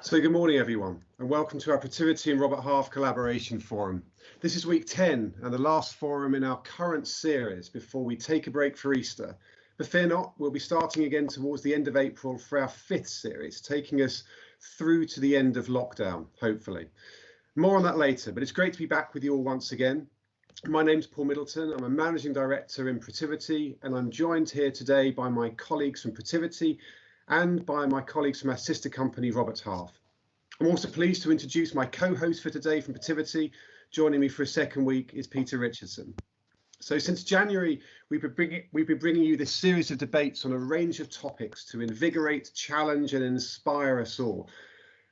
So good morning, everyone, and welcome to our Protiviti and Robert Half Collaboration Forum. This is week 10 and the last forum in our current series before we take a break for Easter. But fear not, we'll be starting again towards the end of April for our 5th series, taking us through to the end of lockdown, hopefully. More on that later, but it's great to be back with you all once again. My name's Paul Middleton. I'm a Managing Director in Protiviti, and I'm joined here today by my colleagues from Protiviti and by my colleagues from our sister company, Robert Half. I'm also pleased to introduce my co-host for today from Protiviti. Joining me for a second week is Peter Richardson. So since January, we've been bringing you this series of debates on a range of topics to invigorate, challenge and inspire us all.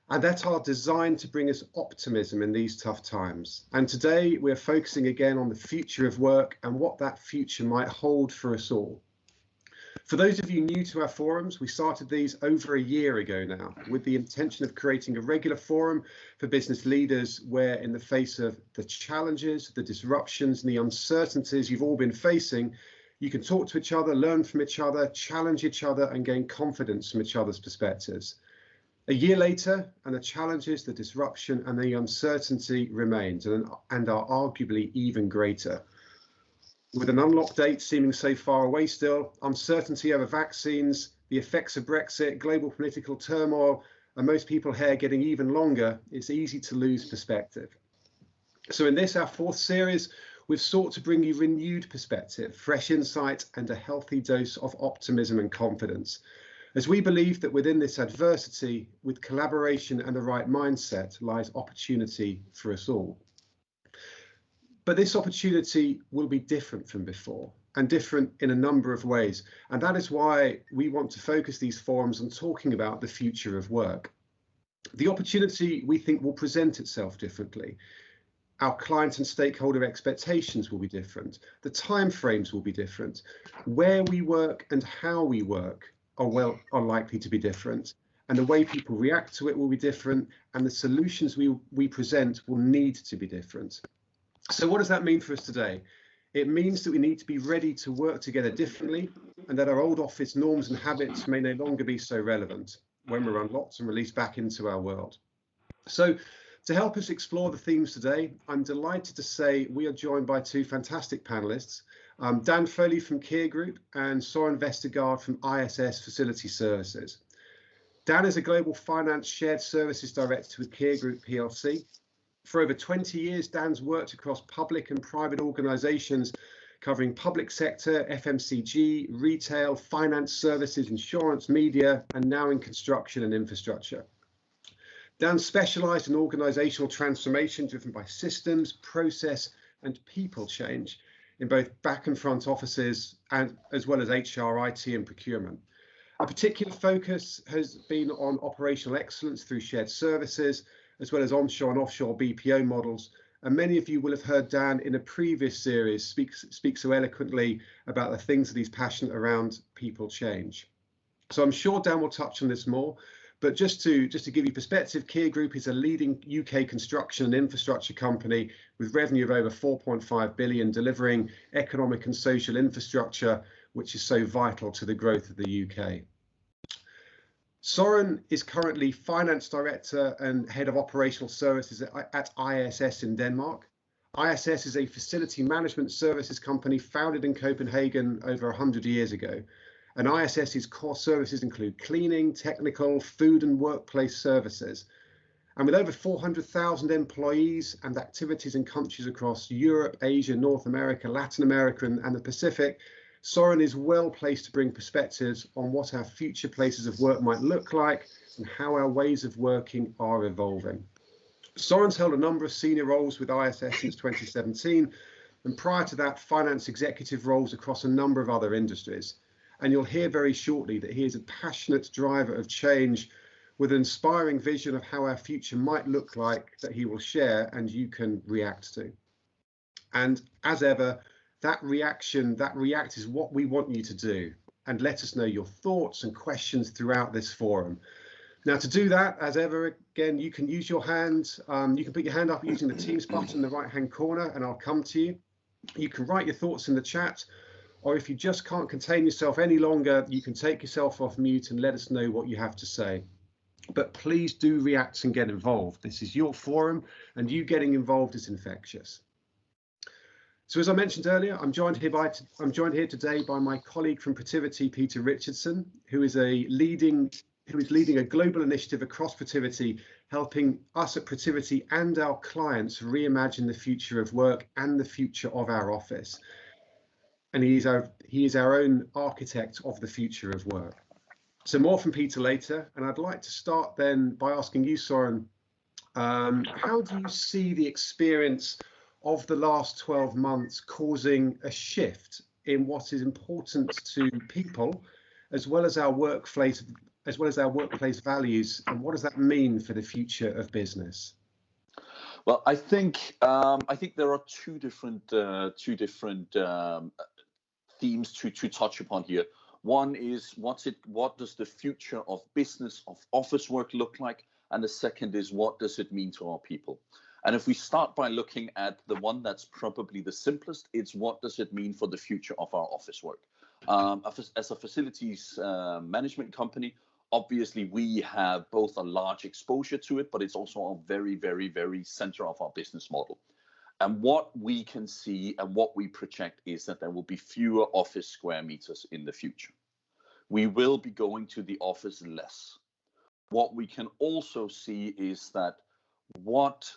And that are designed to bring us optimism in these tough times. And today we're focusing again on the future of work and what that future might hold for us all. For those of you new to our forums, we started these over a year ago now with the intention of creating a regular forum for business leaders where, in the face of the challenges, the disruptions and the uncertainties you've all been facing, you can talk to each other, learn from each other, challenge each other and gain confidence from each other's perspectives. A year later, and the challenges, the disruption and the uncertainty remains and are arguably even greater. With an unlocked date seeming so far away still, uncertainty over vaccines, the effects of Brexit, global political turmoil, and most people's hair getting even longer, it's easy to lose perspective. So in this, our 4th series, we've sought to bring you renewed perspective, fresh insight, and a healthy dose of optimism and confidence, as we believe that within this adversity, with collaboration and the right mindset, lies opportunity for us all. But this opportunity will be different from before and different in a number of ways. And that is why we want to focus these forums on talking about the future of work. The opportunity, we think, will present itself differently. Our client and stakeholder expectations will be different. The timeframes will be different. Where we work and how we work are likely to be different. And the way people react to it will be different. And the solutions we present will need to be different. So what does that mean for us today? It means that we need to be ready to work together differently and that our old office norms and habits may no longer be so relevant when we're unlocked and released back into our world. So to help us explore the themes today, I'm delighted to say we are joined by 2 fantastic panelists, Dan Foley from Kier Group and Soren Vestergaard from ISS Facility Services. Dan is a global finance shared services director with Kier Group PLC. For over 20 years, Dan's worked across public and private organisations covering public sector, FMCG, retail, finance services, insurance, media, and now in construction and infrastructure. Dan specialised in organisational transformation driven by systems, process and people change in both back and front offices, and as well as HR, IT and procurement. A particular focus has been on operational excellence through shared services, as well as onshore and offshore BPO models. And many of you will have heard Dan in a previous series speak so eloquently about the things that he's passionate around, people change. So I'm sure Dan will touch on this more, but just to give you perspective, Kier Group is a leading UK construction and infrastructure company with revenue of over 4.5 billion, delivering economic and social infrastructure, which is so vital to the growth of the UK. Soren is currently Finance Director and Head of Operational Services at ISS in Denmark. ISS is a facility management services company founded in Copenhagen over 100 years ago. And ISS's core services include cleaning, technical, food and workplace services. And with over 400,000 employees and activities in countries across Europe, Asia, North America, Latin America and the Pacific, Soren is well placed to bring perspectives on what our future places of work might look like and how our ways of working are evolving. Soren's held a number of senior roles with ISS since 2017, and prior to that, finance executive roles across a number of other industries. And you'll hear very shortly that he is a passionate driver of change with an inspiring vision of how our future might look like that he will share and you can react to. And as ever, that react is what we want you to do, and let us know your thoughts and questions throughout this forum. Now, to do that, as ever, again, you can use your hand. You can put your hand up using the Teams button in the right-hand corner, and I'll come to you. You can write your thoughts in the chat, or if you just can't contain yourself any longer, you can take yourself off mute and let us know what you have to say. but please do react and get involved. This is your forum, and you getting involved is infectious. So as I mentioned earlier, I'm joined here today by my colleague from Protiviti, Peter Richardson, who is leading a global initiative across Protiviti, helping us at Protiviti and our clients reimagine the future of work and the future of our office. And he is our own architect of the future of work. So more from Peter later, and I'd like to start then by asking you, Søren, how do you see the experience of the last 12 months causing a shift in what is important to people, as well as our workplace values, and what does that mean for the future of business? Well, I think there are two different themes to touch upon here. One is what does the future of business, of office work look like? And the second is what does it mean to our people? And if we start by looking at the one that's probably the simplest, it's what does it mean for the future of our office work? As a facilities management company, obviously we have both a large exposure to it, but it's also a very, very, very center of our business model. And what we can see and what we project is that there will be fewer office square meters in the future. We will be going to the office less. What we can also see is that what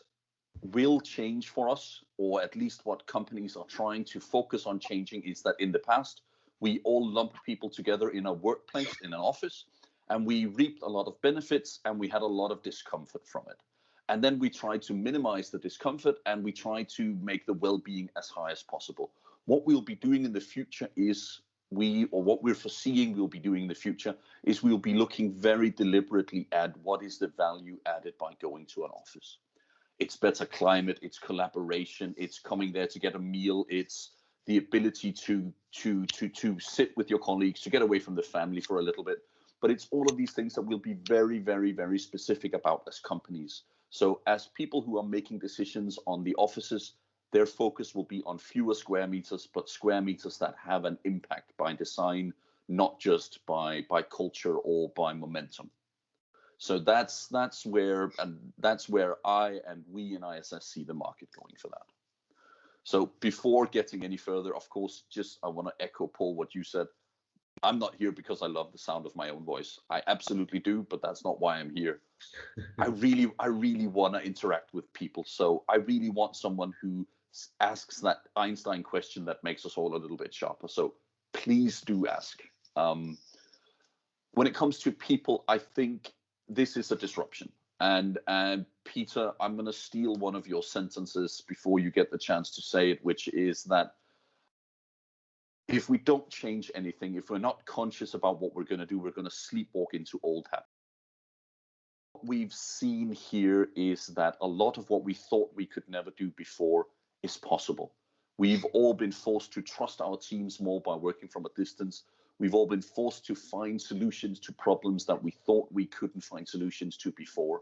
will change for us, or at least what companies are trying to focus on changing, is that in the past, we all lumped people together in a workplace, in an office, and we reaped a lot of benefits and we had a lot of discomfort from it. And then we try to minimize the discomfort and we try to make the well-being as high as possible. What we'll be doing in the future is what we're foreseeing we'll be doing in the future is we'll be looking very deliberately at what is the value added by going to an office. It's better climate, it's collaboration, it's coming there to get a meal, it's the ability to sit with your colleagues, to get away from the family for a little bit. But it's all of these things that we'll be very, very, very specific about as companies. So as people who are making decisions on the offices, their focus will be on fewer square meters, but square meters that have an impact by design, not just by culture or by momentum. So that's where I and we in ISS see the market going for that. So before getting any further, of course, I want to echo, Paul, what you said. I'm not here because I love the sound of my own voice. I absolutely do, but that's not why I'm here. I really want to interact with people. So I really want someone who asks that Einstein question that makes us all a little bit sharper. So please do ask. When it comes to people, I think this is a disruption. And Peter, I'm going to steal one of your sentences before you get the chance to say it, which is that if we don't change anything, if we're not conscious about what we're going to do, we're going to sleepwalk into old habits. What we've seen here is that a lot of what we thought we could never do before is possible. We've all been forced to trust our teams more by working from a distance. We've all been forced to find solutions to problems that we thought we couldn't find solutions to before.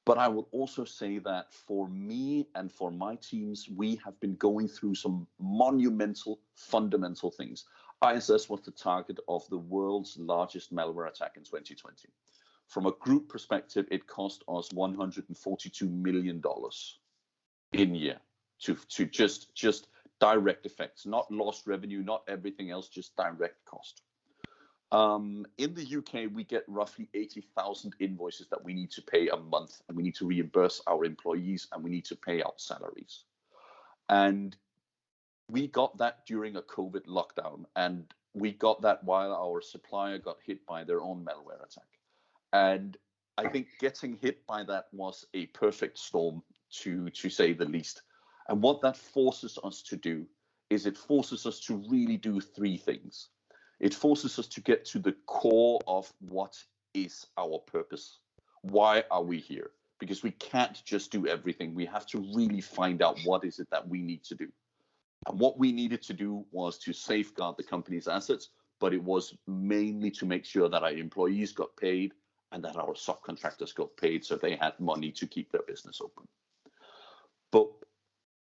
But I will also say that for me and for my teams, we have been going through some monumental, fundamental things. ISS was the target of the world's largest malware attack in 2020. From a group perspective, it cost us $142 million in year to just direct effects, not lost revenue, not everything else, just direct cost. In the UK, we get roughly 80,000 invoices that we need to pay a month, and we need to reimburse our employees, and we need to pay out salaries. And we got that during a COVID lockdown, and we got that while our supplier got hit by their own malware attack. And I think getting hit by that was a perfect storm, to say the least. And what that forces us to do is it forces us to really do three things. It forces us to get to the core of what is our purpose. Why are we here? Because we can't just do everything. We have to really find out what is it that we need to do. And what we needed to do was to safeguard the company's assets, but it was mainly to make sure that our employees got paid and that our subcontractors got paid so they had money to keep their business open. But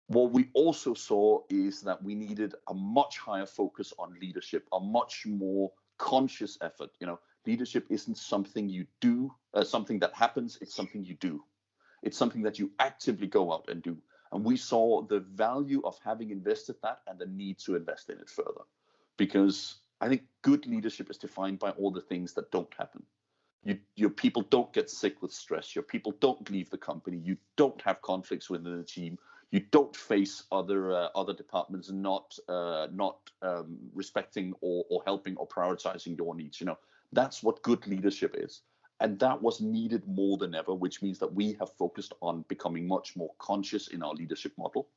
what we also saw is that we needed a much higher focus on leadership, a much more conscious effort. leadership isn't something you do, something that happens. It's something you do. It's something that you actively go out and do. And we saw the value of having invested that and the need to invest in it further. Because I think good leadership is defined by all the things that don't happen. Your people don't get sick with stress. Your people don't leave the company. You don't have conflicts within the team. You don't face other departments not respecting or helping or prioritizing your needs. You know, that's what good leadership is. And that was needed more than ever, which means that we have focused on becoming much more conscious in our leadership model.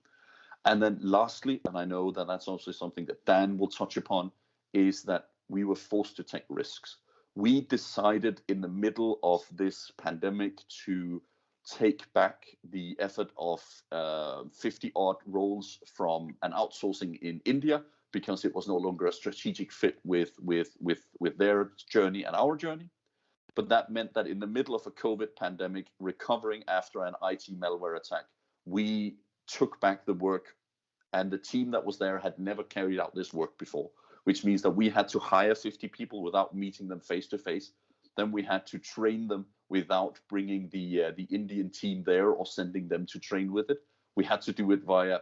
And then lastly, and I know that that's also something that Dan will touch upon, is that we were forced to take risks. We decided in the middle of this pandemic to take back the effort of 50 odd roles from an outsourcing in India because it was no longer a strategic fit with their journey and our journey. But that meant that in the middle of a COVID pandemic, recovering after an IT malware attack, we took back the work, and the team that was there had never carried out this work before, which means that we had to hire 50 people without meeting them face to face. Then we had to train them without bringing the Indian team there or sending them to train with it. We had to do it via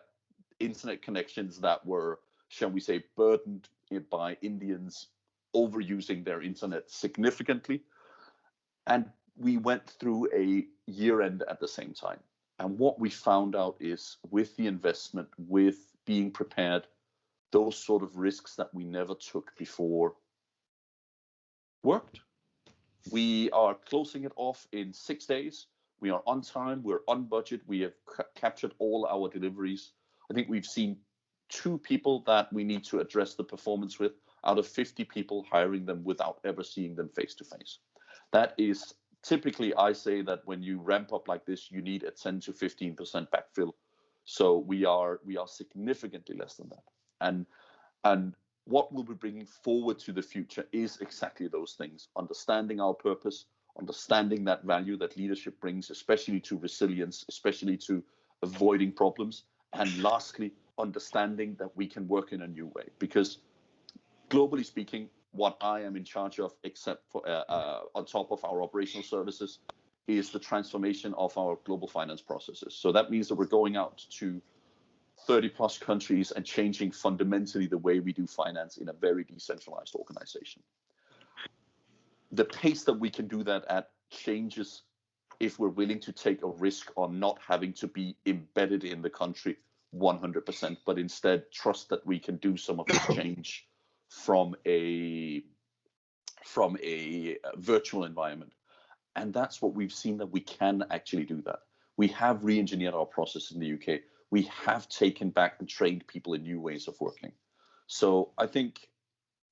internet connections that were, shall we say, burdened by Indians overusing their internet significantly. And we went through a year end at the same time. And what we found out is with the investment, with being prepared, those sort of risks that we never took before worked. We are closing it off in 6 days. We are on time. We're on budget. We have captured all our deliveries. I think we've seen 2 people that we need to address the performance with out of 50 people, hiring them without ever seeing them face to face. That is typically, I say that when you ramp up like this, you need a 10 to 15% backfill. So we are significantly less than that. And what we'll be bringing forward to the future is exactly those things: understanding our purpose, understanding that value that leadership brings, especially to resilience, especially to avoiding problems, and lastly, understanding that we can work in a new way. Because globally speaking, what I am in charge of, except for on top of our operational services, is the transformation of our global finance processes. So that means that we're going out to 30 plus countries and changing fundamentally the way we do finance in a very decentralized organization. The pace that we can do that at changes if we're willing to take a risk on not having to be embedded in the country 100%, but instead trust that we can do some of this change from a virtual environment. And that's what we've seen, that we can actually do that. We have re-engineered our process in the UK. We have taken back and trained people in new ways of working. So I think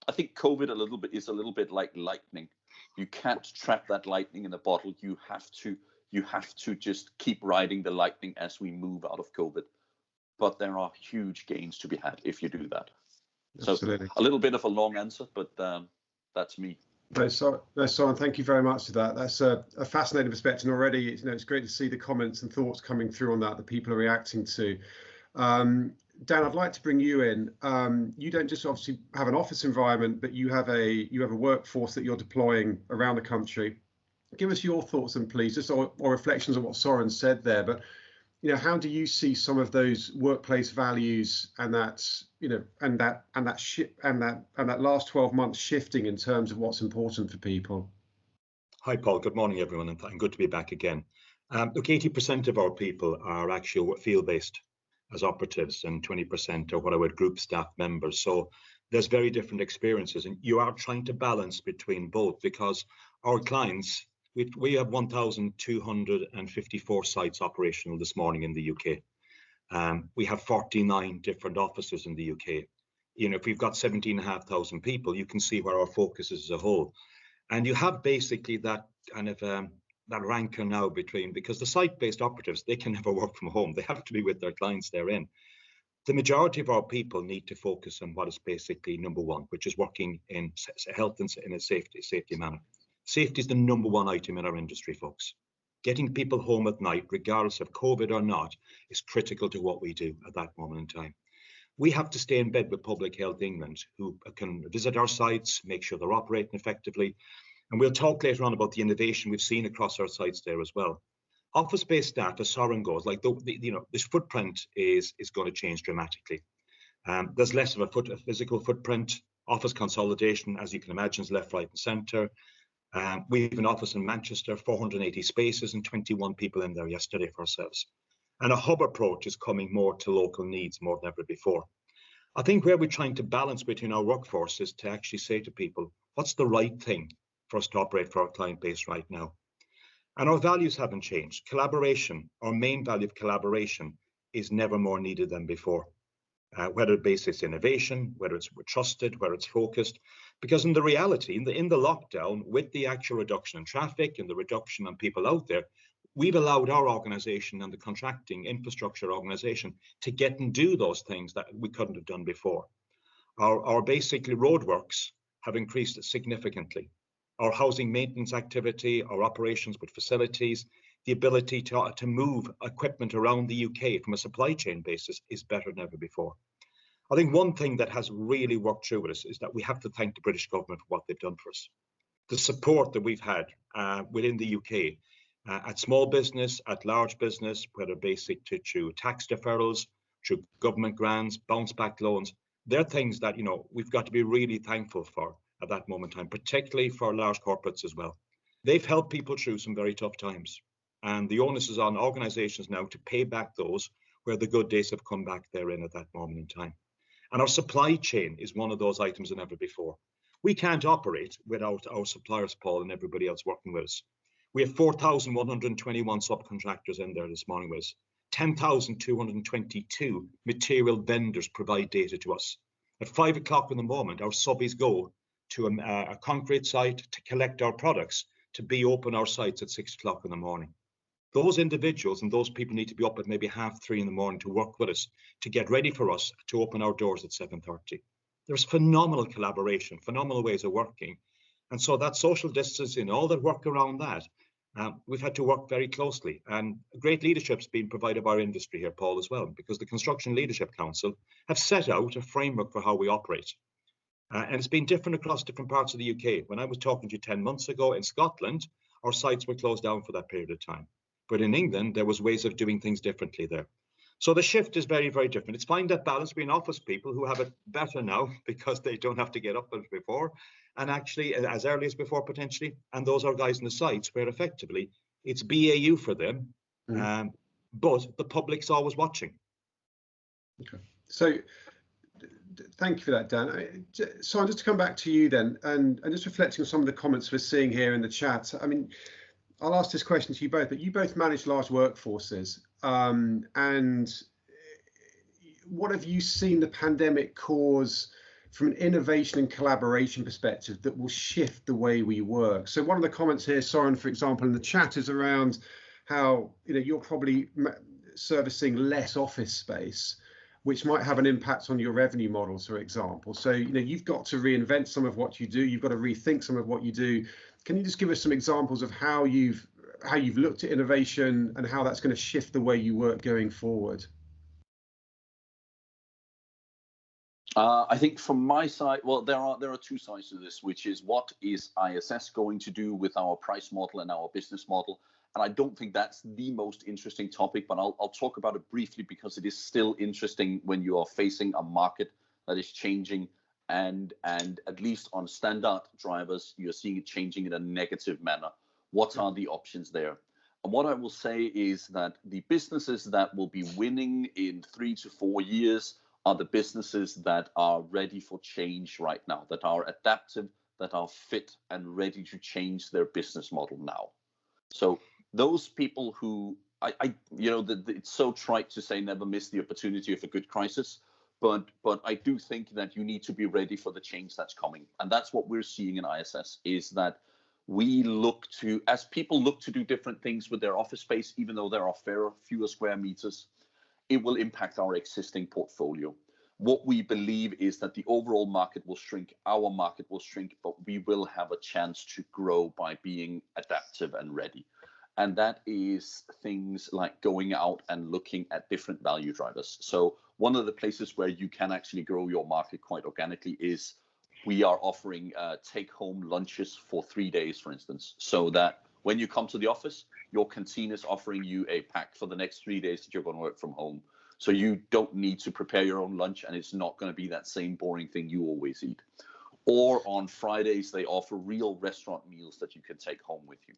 COVID is a little bit like lightning. You can't trap that lightning in a bottle. You have to just keep riding the lightning as we move out of COVID. But there are huge gains to be had if you do that. Absolutely. So a little bit of a long answer, but that's me. No, Soren, thank you very much for that. That's a fascinating perspective. And already, it's great to see the comments and thoughts coming through on that people are reacting to. Dan, I'd like to bring you in. You don't just obviously have an office environment, but you have a workforce that you're deploying around the country. Give us your thoughts, and please, just or reflections on what Soren said there. But how do you see some of those workplace values and that last 12 months shifting in terms of what's important for people? Hi, Paul. Good morning, everyone, and good to be back again. Look, 80% of our people are actual field-based as operatives, and 20% are what I would group staff members. So there's very different experiences, and you are trying to balance between both, because our clients, we have 1,254 sites operational this morning in the UK. We have 49 different offices in the UK. If we've got 17,500 people, you can see where our focus is as a whole. And you have basically that kind of that rancor now between, because the site-based operatives, they can never work from home. They have to be with their clients they're in. The majority of our people need to focus on what is basically number one, which is working in health and in a safety manner. Safety is the number one item in our industry, folks. Getting people home at night, regardless of COVID or not, is critical to what we do at that moment in time. We have to stay in bed with Public Health England, who can visit our sites, make sure they're operating effectively. And we'll talk later on about the innovation we've seen across our sites there as well. Office-based staff, as Soren goes, like this footprint is going to change dramatically. There's less of a physical footprint. Office consolidation, as you can imagine, is left, right, and centre. We have an office in Manchester, 480 spaces, and 21 people in there yesterday for ourselves. And a hub approach is coming more to local needs more than ever before. I think where we're trying to balance between our workforce is to actually say to people, what's the right thing for us to operate for our client base right now? And our values haven't changed. Collaboration, our main value of collaboration, is never more needed than before. Whether it bases innovation, whether it's trusted, whether it's focused, because in the reality, in the lockdown, with the actual reduction in traffic and the reduction in people out there, we've allowed our organization and the contracting infrastructure organization to get and do those things that we couldn't have done before. Our basically roadworks have increased significantly. Our housing maintenance activity, our operations with facilities, the ability to move equipment around the UK from a supply chain basis is better than ever before. I think one thing that has really worked through with us is that we have to thank the British government for what they've done for us. The support that we've had within the UK at small business, at large business, whether basic through tax deferrals, through government grants, bounce back loans, they're things that, you know, we've got to be really thankful for at that moment in time, particularly for large corporates as well. They've helped people through some very tough times. And the onus is on organizations now to pay back those where the good days have come back therein at that moment in time. And our supply chain is one of those items than ever before. We can't operate without our suppliers, Paul, and everybody else working with us. We have 4,121 subcontractors in there this morning with us. 10,222 material vendors provide data to us. At 5 o'clock in the moment, our subbies go to a concrete site to collect our products, to be open our sites at 6 o'clock in the morning. Those individuals and those people need to be up at maybe 3:30 in the morning to work with us, to get ready for us to open our doors at 7:30. There's phenomenal collaboration, phenomenal ways of working. And so that social distancing, all that work around that, we've had to work very closely. And great leadership's been provided by our industry here, Paul, as well, because the Construction Leadership Council have set out a framework for how we operate. And it's been different across different parts of the UK. When I was talking to you 10 months ago in Scotland, our sites were closed down for that period of time. But in England, there was ways of doing things differently there. So the shift is very, very different. It's finding that balance between office people who have it better now because they don't have to get up as before, and actually as early as before potentially, and those are guys on the sites where effectively it's BAU for them, but the public's always watching. Okay. So thank you for that, Dan. So just to come back to you then, and just reflecting on some of the comments we're seeing here in the chat. I mean, I'll ask this question to you both, but you both manage large workforces. And what have you seen the pandemic cause from an innovation and collaboration perspective that will shift the way we work? So one of the comments here, Soren, for example, in the chat is around how, you know, you're probably servicing less office space, which might have an impact on your revenue models, for example. So, you know, you've got to reinvent some of what you do. You've got to rethink some of what you do. Can you just give us some examples of how you've looked at innovation and how that's going to shift the way you work going forward? I think from my side, well, there are two sides to this, which is what is ISS going to do with our price model and our business model? And I don't think that's the most interesting topic, but I'll talk about it briefly because it is still interesting when you are facing a market that is changing, and at least on standard drivers, you're seeing it changing in a negative manner. What are the options there? And what I will say is that the businesses that will be winning in 3 to 4 years are the businesses that are ready for change right now, that are adaptive, that are fit and ready to change their business model now. So those people who, it's so trite to say never miss the opportunity of a good crisis, but I do think that you need to be ready for the change that's coming. And that's what we're seeing in ISS, is that we look to, as people look to do different things with their office space, even though there are fewer square meters, it will impact our existing portfolio. What we believe is that the overall market will shrink, our market will shrink, but we will have a chance to grow by being adaptive and ready. And that is things like going out and looking at different value drivers. So one of the places where you can actually grow your market quite organically is we are offering take-home lunches for 3 days, for instance, so that when you come to the office, your canteen is offering you a pack for the next 3 days that you're going to work from home. So you don't need to prepare your own lunch, and it's not going to be that same boring thing you always eat. Or on Fridays, they offer real restaurant meals that you can take home with you.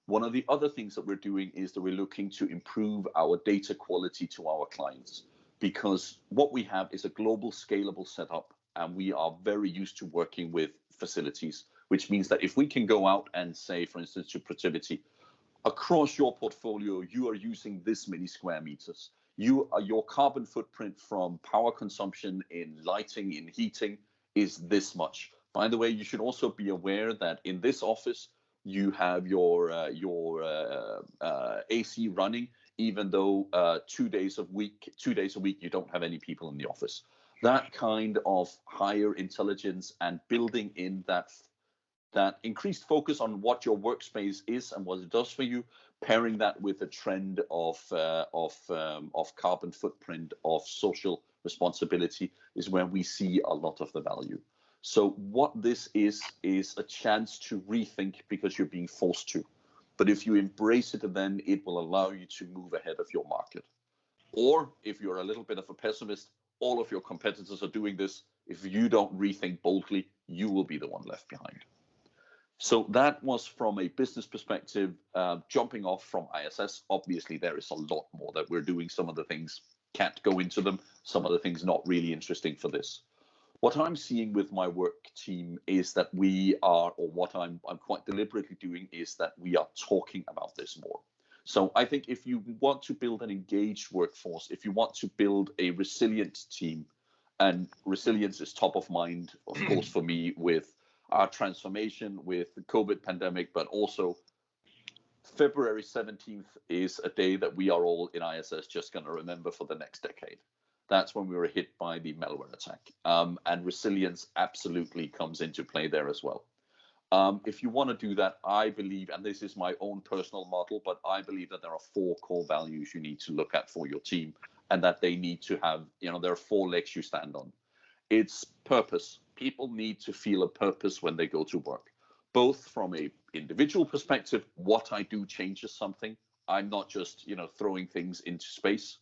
One of the other things that we're doing is that we're looking to improve our data quality to our clients, because what we have is a global scalable setup, and we are very used to working with facilities, which means that if we can go out and say, for instance, to Protiviti, across your portfolio, you are using this many square meters. Your carbon footprint from power consumption in lighting, in heating, is this much. By the way, you should also be aware that in this office, you have your AC running, even though 2 days a week you don't have any people in the office. That kind of higher intelligence and building in that increased focus on what your workspace is and what it does for you, pairing that with a trend of carbon footprint, of social responsibility, is where we see a lot of the value. So what this is a chance to rethink, because you're being forced to. But if you embrace it, then it will allow you to move ahead of your market. Or if you're a little bit of a pessimist, all of your competitors are doing this. If you don't rethink boldly, you will be the one left behind. So that was from a business perspective, jumping off from ISS. Obviously, there is a lot more that we're doing. Some of the things can't go into them. Some of the things not really interesting for this. What I'm seeing with my work team is that we are, or what I'm quite deliberately doing, is that we are talking about this more. So I think if you want to build an engaged workforce, if you want to build a resilient team, and resilience is top of mind, of course, for me, with our transformation, with the COVID pandemic, but also February 17th is a day that we are all in ISS just going to remember for the next decade. That's when we were hit by the malware attack. And resilience absolutely comes into play there as well. If you want to do that, I believe, and this is my own personal model, but I believe that there are 4 core values you need to look at for your team, and that they need to have, there are 4 legs you stand on. It's purpose. People need to feel a purpose when they go to work, both from a individual perspective. What I do changes something. I'm not just, throwing things into space,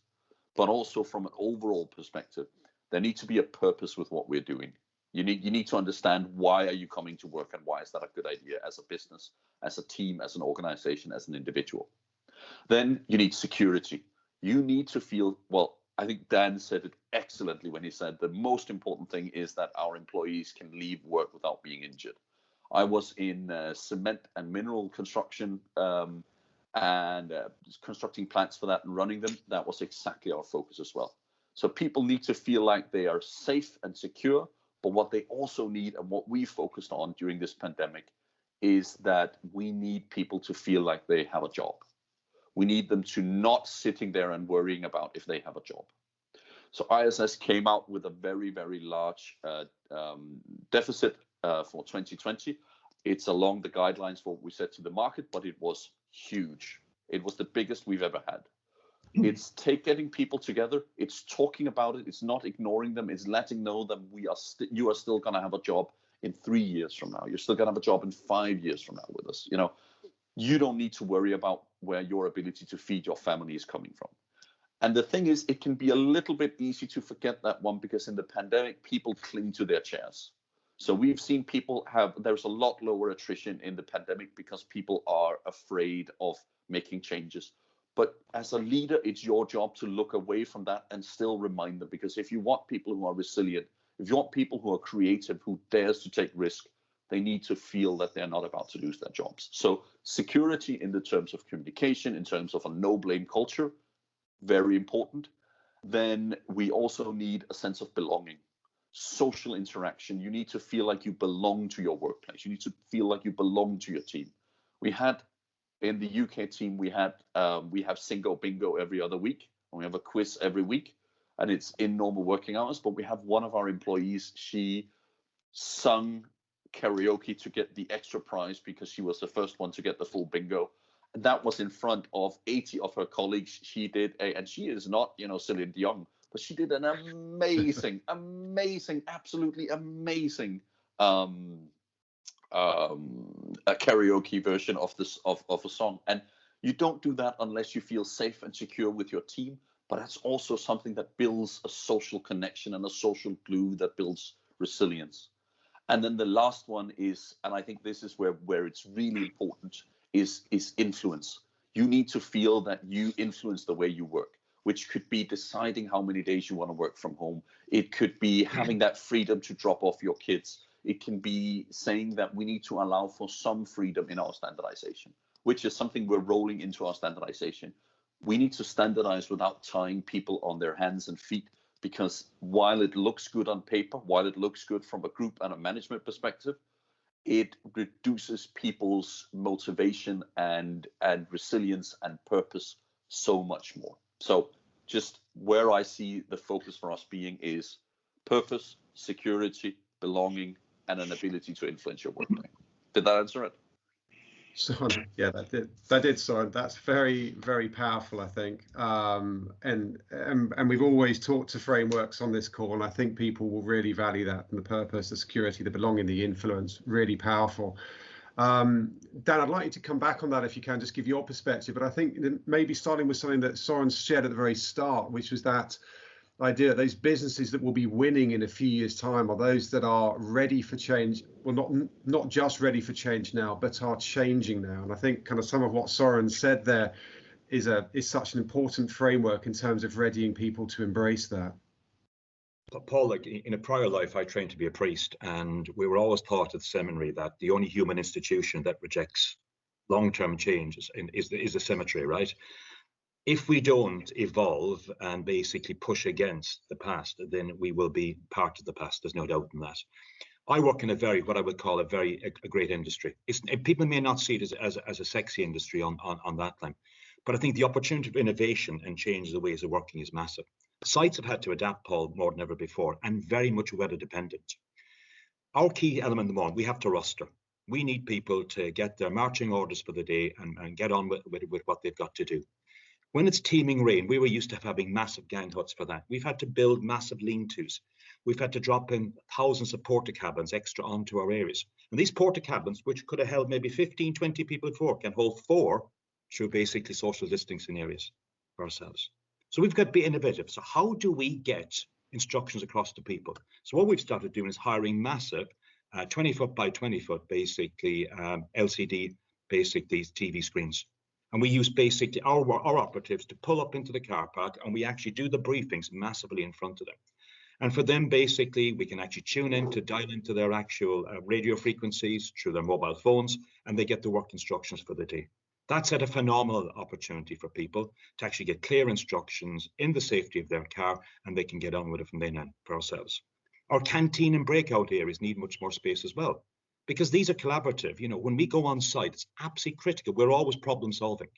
but also from an overall perspective. There needs to be a purpose with what we're doing. You need to understand, why are you coming to work, and why is that a good idea as a business, as a team, as an organization, as an individual. Then you need security. You need to feel, well, I think Dan said it excellently when he said the most important thing is that our employees can leave work without being injured. I was in cement and mineral construction, and constructing plants for that and running them. That was exactly our focus as well. So people need to feel like they are safe and secure, but what they also need, and what we focused on during this pandemic, is that we need people to feel like they have a job. We need them to not sitting there and worrying about if they have a job. So ISS came out with a very, very large deficit for 2020. It's along the guidelines for what we said to the market, but it was huge. It was the biggest we've ever had. It's getting people together. It's talking about it. It's not ignoring them. It's letting know that you are still going to have a job in 3 years from now. You're still going to have a job in 5 years from now with us. You don't need to worry about where your ability to feed your family is coming from. And the thing is, it can be a little bit easy to forget that one, because in the pandemic, people cling to their chairs. So we've seen there's a lot lower attrition in the pandemic because people are afraid of making changes. But as a leader, it's your job to look away from that and still remind them, because if you want people who are resilient, if you want people who are creative, who dares to take risk, they need to feel that they're not about to lose their jobs. So security in the terms of communication, in terms of a no blame culture, very important. Then we also need a sense of belonging. Social interaction. You need to feel like you belong to your workplace. You need to feel like you belong to your team. We had in the UK team, we have Singo Bingo every other week, and we have a quiz every week, and it's in normal working hours. But we have one of our employees, she sung karaoke to get the extra prize because she was the first one to get the full bingo. And that was in front of 80 of her colleagues. She did and she is not, Celine Dion, but she did an amazing, absolutely amazing a karaoke version of this of a song. And you don't do that unless you feel safe and secure with your team. But that's also something that builds a social connection and a social glue that builds resilience. And then the last one is, and I think this is where it's really important, is influence. You need to feel that you influence the way you work, which could be deciding how many days you want to work from home. It could be having that freedom to drop off your kids. It can be saying that we need to allow for some freedom in our standardization, which is something we're rolling into our standardization. We need to standardize without tying people on their hands and feet, because while it looks good on paper, while it looks good from a group and a management perspective, it reduces people's motivation and resilience and purpose so much more. So just where I see the focus for us being is purpose, security, belonging, and an ability to influence your workday. Did that answer it? So yeah, that did. So that's very, very powerful, I think. And we've always talked to frameworks on this call, and I think people will really value that. And the purpose, the security, the belonging, the influence, really powerful. Dan, I'd like you to come back on that if you can, just give your perspective. But I think maybe starting with something that Soren shared at the very start, which was that idea that those businesses that will be winning in a few years' time are those that are ready for change. Well, not just ready for change now, but are changing now. And I think kind of some of what Soren said there is such an important framework in terms of readying people to embrace that. Paul, like in a prior life, I trained to be a priest, and we were always taught at the seminary that the only human institution that rejects long-term change is the cemetery, right? If we don't evolve and basically push against the past, then we will be part of the past. There's no doubt in that. I work in what I would call a great industry. People may not see it as a sexy industry on that line, but I think the opportunity for innovation and change the ways of working is massive. Sites have had to adapt, Paul, more than ever before, and very much weather dependent. Our key element at the moment, we have to roster. We need people to get their marching orders for the day and get on with what they've got to do. When it's teeming rain, we were used to having massive gang huts for that. We've had to build massive lean-tos. We've had to drop in thousands of porta cabins extra onto our areas. And these porta cabins, which could have held maybe 15, 20 people before, can hold 4 through basically social distancing areas for ourselves. So we've got to be innovative. So how do we get instructions across to people? So what we've started doing is hiring massive 20 foot by 20 foot, basically LCD, basically TV screens. And we use basically our operatives to pull up into the car park, and we actually do the briefings massively in front of them. And for them, basically, we can actually tune in to dial into their actual radio frequencies through their mobile phones, and they get the work instructions for the day. That's a phenomenal opportunity for people to actually get clear instructions in the safety of their car, and they can get on with it from then on for ourselves. Our canteen and breakout areas need much more space as well, because these are collaborative. You know, when we go on site, it's absolutely critical. We're always problem solving.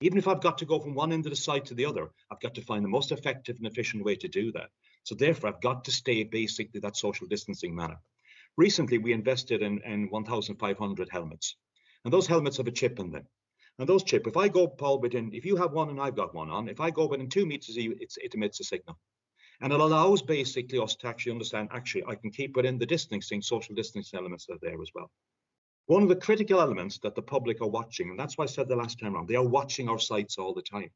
Even if I've got to go from one end of the site to the other, I've got to find the most effective and efficient way to do that. So therefore, I've got to stay basically that social distancing manner. Recently, we invested in 1,500 helmets, and those helmets have a chip in them. And those chip, if I go, Paul, if you have one and I've got one on, if I go within 2 meters of you, it emits a signal. And it allows basically us to actually understand, actually, I can keep within the distancing, social distancing elements that are there as well. One of the critical elements that the public are watching, and that's why I said the last time around, they are watching our sites all the time.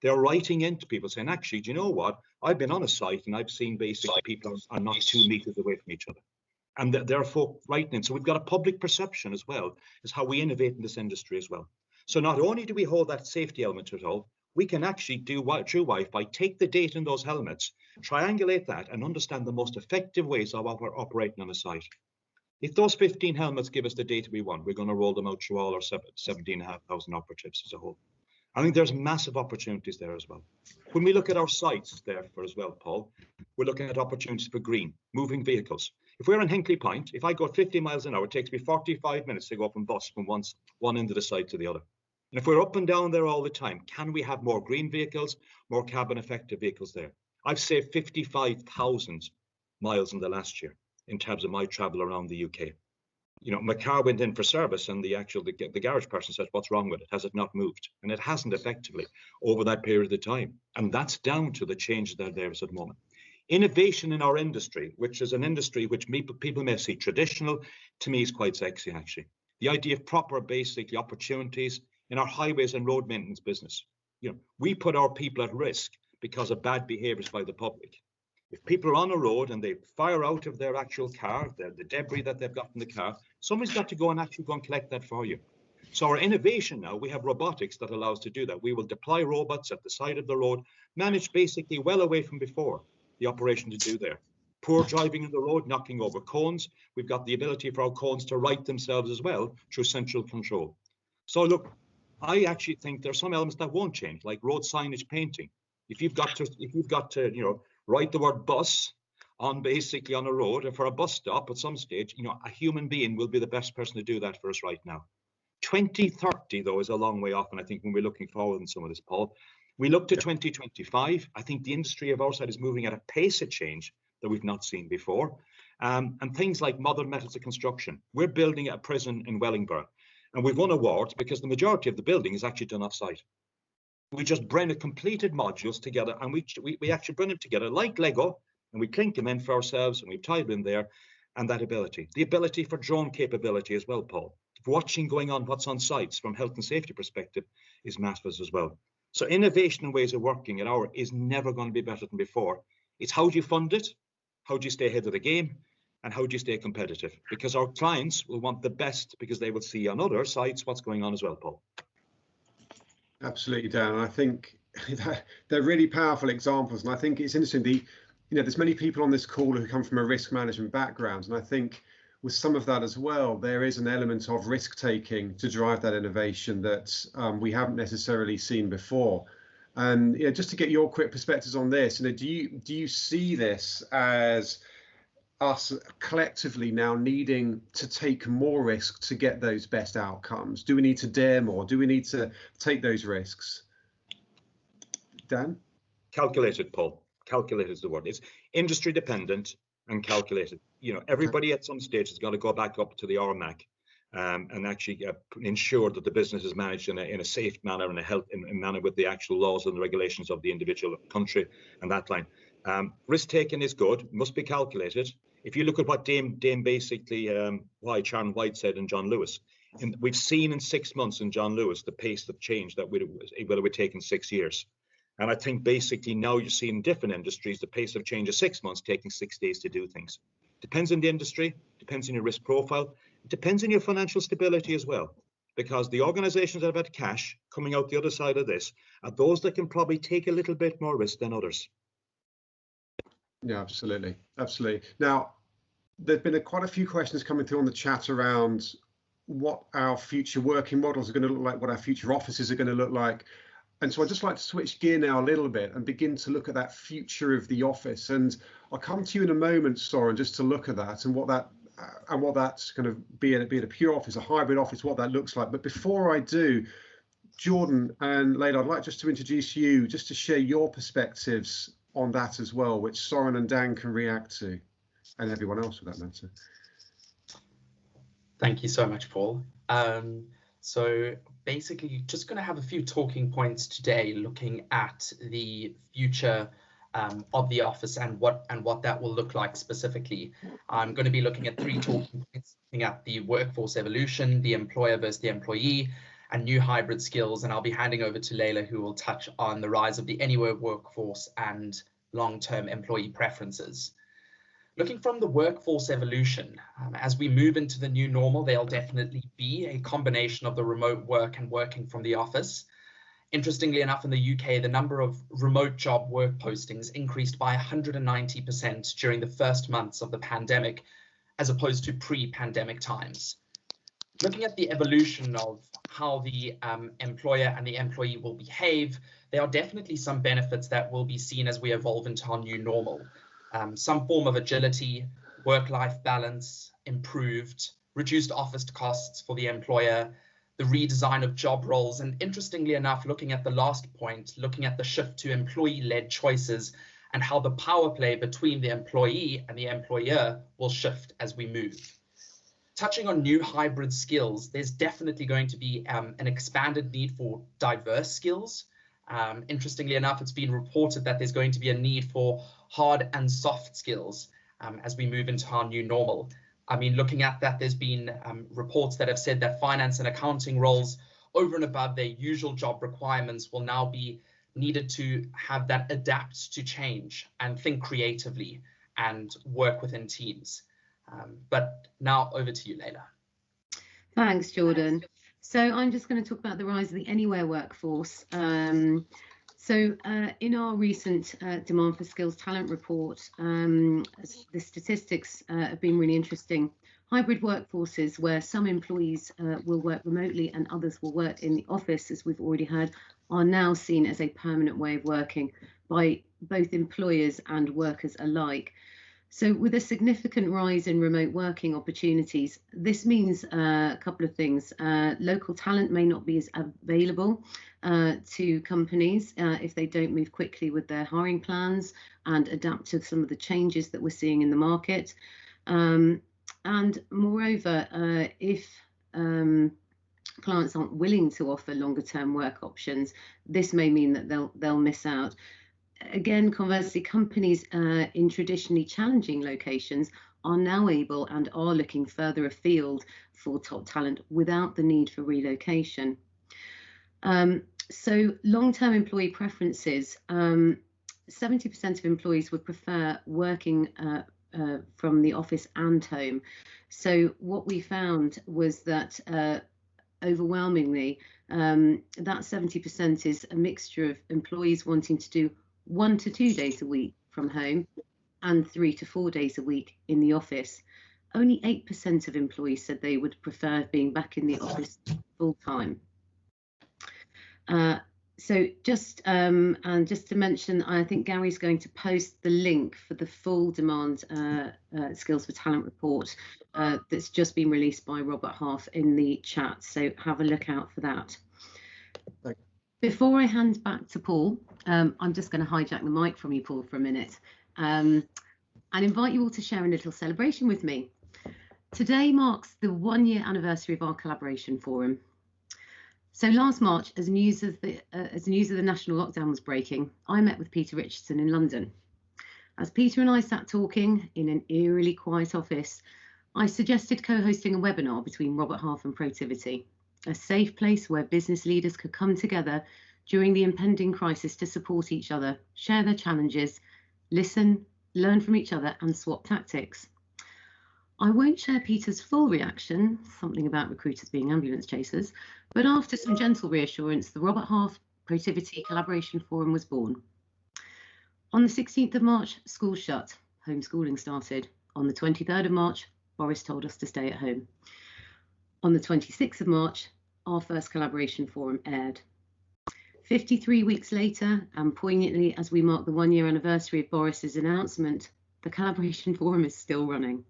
They're writing into people saying, actually, do you know what? I've been on a site and I've seen basically people are not 2 meters away from each other. And therefore writing in. So we've got a public perception as well as how we innovate in this industry as well. So not only do we hold that safety element to it all, we can actually do through Wi-Fi, take the data in those helmets, triangulate that, and understand the most effective ways of operating on a site. If those 15 helmets give us the data we want, we're going to roll them out through all our 17,500 operatives as a whole. I think there's massive opportunities there as well. When we look at our sites, therefore, as well, Paul, we're looking at opportunities for green, moving vehicles. If we're in Hinkley Point, if I go 50 miles an hour, it takes me 45 minutes to go up and bus from one end of the site to the other. And if we're up and down there all the time, can we have more green vehicles, more carbon effective vehicles there? I've saved 55,000 miles in the last year in terms of my travel around the UK. You know, my car went in for service and the garage person said, what's wrong with it? Has it not moved? And it hasn't effectively over that period of time. And that's down to the changes that are there at the moment. Innovation in our industry, which is an industry which people may see traditional, to me is quite sexy, actually. The idea of proper, basically, opportunities in our highways and road maintenance business. We put our people at risk because of bad behaviours by the public. If people are on a road and they fire out of their actual car, the debris that they've got in the car, somebody's got to go and collect that for you. So our innovation now, we have robotics that allows to do that. We will deploy robots at the side of the road, managed basically well away from before the operation to do there. Poor driving on the road, knocking over cones. We've got the ability for our cones to right themselves as well through central control. So look, I actually think there's some elements that won't change, like road signage painting. If you've got to write the word bus on basically on a road or for a bus stop at some stage, a human being will be the best person to do that for us right now. 2030, though, is a long way off, and I think when we're looking forward in some of this, Paul, we look to 2025. I think the industry of our side is moving at a pace of change that we've not seen before. And things like modern methods of construction. We're building a prison in Wellingborough, and we've won awards because the majority of the building is actually done off-site. We just bring the completed modules together, and we actually bring them together like Lego, and we clink them in for ourselves, and we've tied them in there, and that ability. The ability for drone capability as well, Paul. Watching going on what's on sites from health and safety perspective is massive as well. So innovation and ways of working at our is never going to be better than before. It's how do you fund it, how do you stay ahead of the game, and how do you stay competitive? Because our clients will want the best because they will see on other sites what's going on as well, Paul. Absolutely, Dan. I think they're really powerful examples, and I think it's interesting. There's many people on this call who come from a risk management background, and I think with some of that as well, there is an element of risk taking to drive that innovation that we haven't necessarily seen before. And just to get your quick perspectives on this, do you see this as us collectively now needing to take more risk to get those best outcomes? Do we need to dare more? Do we need to take those risks? Dan? Calculated, Paul. Calculated is the word. It's industry dependent and calculated. Everybody at some stage has got to go back up to the RMAC and actually ensure that the business is managed in a safe manner and in manner with the actual laws and the regulations of the individual country and that line. Risk taking is good, must be calculated. If you look at what Dame basically, Sharon White said in John Lewis, and we've seen in 6 months in John Lewis the pace of change that would have taken 6 years. And I think basically now you're seeing in different industries the pace of change of 6 months taking 6 days to do things. Depends on the industry, depends on your risk profile, it depends on your financial stability as well. Because the organizations that have had cash coming out the other side of this are those that can probably take a little bit more risk than others. Yeah, absolutely. Absolutely. Now, there've been quite a few questions coming through on the chat around what our future working models are going to look like, what our future offices are going to look like. And so I'd just like to switch gear now a little bit and begin to look at that future of the office. And I'll come to you in a moment, Soren, just to look at that and what that's going to be a pure office, a hybrid office, what that looks like. But before I do, Jordan and Leila, I'd like just to introduce you, just to share your perspectives on that as well, which Soren and Dan can react to, and everyone else for that matter. Thank you so much, Paul. So basically, just going to have a few talking points today, looking at the future of the office and what that will look like specifically. I'm going to be looking at 3 talking points, looking at the workforce evolution, the employer versus the employee, and new hybrid skills. And I'll be handing over to Leila, who will touch on the rise of the anywhere workforce and long-term employee preferences. Looking from the workforce evolution, as we move into the new normal, there'll definitely be a combination of the remote work and working from the office. Interestingly enough, in the UK, the number of remote job work postings increased by 190% during the first months of the pandemic, as opposed to pre-pandemic times. Looking at the evolution of how the employer and the employee will behave, there are definitely some benefits that will be seen as we evolve into our new normal. Some form of agility, work-life balance, improved, reduced office costs for the employer, the redesign of job roles, and interestingly enough, looking at the last point, looking at the shift to employee-led choices and how the power play between the employee and the employer will shift as we move. Touching on new hybrid skills, there's definitely going to be an expanded need for diverse skills. Interestingly enough, it's been reported that there's going to be a need for hard and soft skills as we move into our new normal. I mean, looking at that, there's been reports that have said that finance and accounting roles over and above their usual job requirements will now be needed to have that adapt to change and think creatively and work within teams. But now over to you, Leila. Thanks, Jordan. So I'm just going to talk about the rise of the anywhere workforce. In our recent Demand for Skills Talent report, the statistics have been really interesting. Hybrid workforces where some employees will work remotely and others will work in the office, as we've already heard, are now seen as a permanent way of working by both employers and workers alike. So with a significant rise in remote working opportunities, this means a couple of things. Local talent may not be as available to companies if they don't move quickly with their hiring plans and adapt to some of the changes that we're seeing in the market. And moreover, if clients aren't willing to offer longer term work options, this may mean that they'll miss out. Again, conversely, companies in traditionally challenging locations are now able and are looking further afield for top talent without the need for relocation. So long-term employee preferences, 70% of employees would prefer working from the office and home. So what we found was that overwhelmingly, that 70% is a mixture of employees wanting to do 1 to 2 days a week from home and 3 to 4 days a week in the office. Only 8% of employees said they would prefer being back in the office full time. So just to mention, I think Gary's going to post the link for the full Demand Skills for Talent report that's just been released by Robert Half in the chat. So have a look out for that. Thank you. Before I hand back to Paul, I'm just going to hijack the mic from you, Paul, for a minute, and invite you all to share a little celebration with me. Today marks the 1-year anniversary of our collaboration forum. So last March, as news of the national lockdown was breaking, I met with Peter Richardson in London. As Peter and I sat talking in an eerily quiet office, I suggested co-hosting a webinar between Robert Half and Protiviti, a safe place where business leaders could come together during the impending crisis to support each other, share their challenges, listen, learn from each other and swap tactics. I won't share Peter's full reaction, something about recruiters being ambulance chasers, but after some gentle reassurance, the Robert Half Protiviti Collaboration Forum was born. On the 16th of March, schools shut, homeschooling started. On the 23rd of March, Boris told us to stay at home. On the 26th of March, our first collaboration forum aired. 53 weeks later, and poignantly as we mark the 1-year anniversary of Boris's announcement, the collaboration forum is still running.